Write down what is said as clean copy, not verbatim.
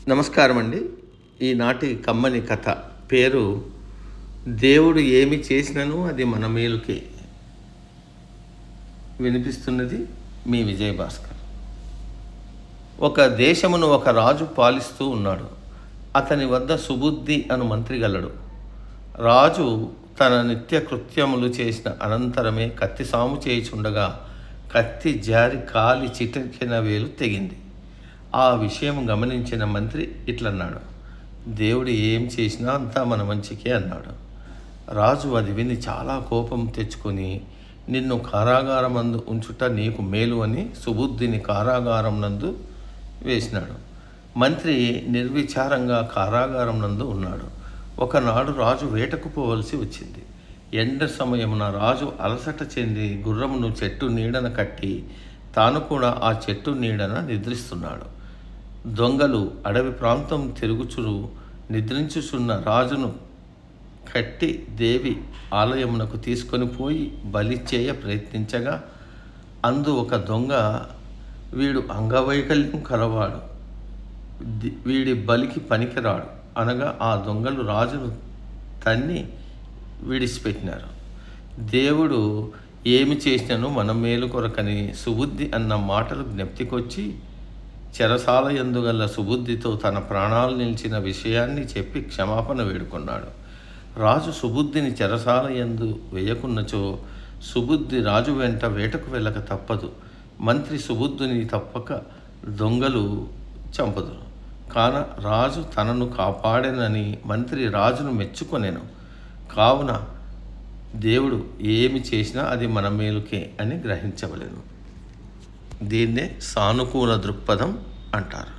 నమస్కారం అండి. ఈనాటి కమ్మని కథ పేరు దేవుడు ఏమి చేసినను అది మన మేలుకే. వినిపిస్తున్నది మీ విజయభాస్కర్. ఒక దేశమును ఒక రాజు పాలిస్తూ ఉన్నాడు. అతని వద్ద సుబుద్ధి అను మంత్రి గలడు. రాజు తన నిత్య కృత్యములు చేసిన అనంతరమే కత్తి సాము చేయుచుండగా కత్తి జారి కాలి చిటికెన వేలు తెగింది. ఆ విషయం గమనించిన మంత్రి ఇట్లన్నాడు, దేవుడు ఏం చేసినా అంతా మన మంచికే అన్నాడు. రాజు అది విని చాలా కోపం తెచ్చుకొని, నిన్ను కారాగారమందు ఉంచుట నీకు మేలు అని సుబుద్ధిని కారాగారం నందు వేసినాడు. మంత్రి నిర్విచారంగా కారాగారం నందు ఉన్నాడు. ఒకనాడు రాజు వేటకు పోవలసి వచ్చింది. ఎండ సమయమున రాజు అలసట చెంది గుర్రమును చెట్టు నీడన కట్టి తాను కూడా ఆ చెట్టు నీడన నిద్రిస్తున్నాడు. దొంగలు అడవి ప్రాంతం తిరుగుచురు నిద్రించుచున్న రాజును కట్టి దేవి ఆలయమునకు తీసుకొని పోయి బలి చేయ ప్రయత్నించగా అందు ఒక దొంగ, వీడు అంగవైకల్యం కలవాడు, వీడి బలికి పనికిరాడు అనగా ఆ దొంగలు రాజును తన్ని విడిచిపెట్టినారు. దేవుడు ఏమి చేసినను మన మేలు కొరకని సుబుద్ధి అన్న మాటలు జ్ఞప్తికొచ్చి చెరసాల యందుగల సుబుద్ధితో తన ప్రాణాలు నిలిచిన విషయాన్ని చెప్పి క్షమాపణ వేడుకున్నాడు. రాజు సుబుద్ధిని చెరసాల యందు వేయకున్నచో సుబుద్ధి రాజు వెంట వేటకు వెళ్ళక తప్పదు. మంత్రి సుబుద్ధిని తప్పక దొంగలు చంపదురు. కాన రాజు తనను కాపాడెనని మంత్రి రాజును మెచ్చుకొనెను. కావున దేవుడు ఏమి చేసినా అది మన మేలుకే అని గ్రహించవలెను. దీన్నే సానుకూల దృక్పథం అంటారు.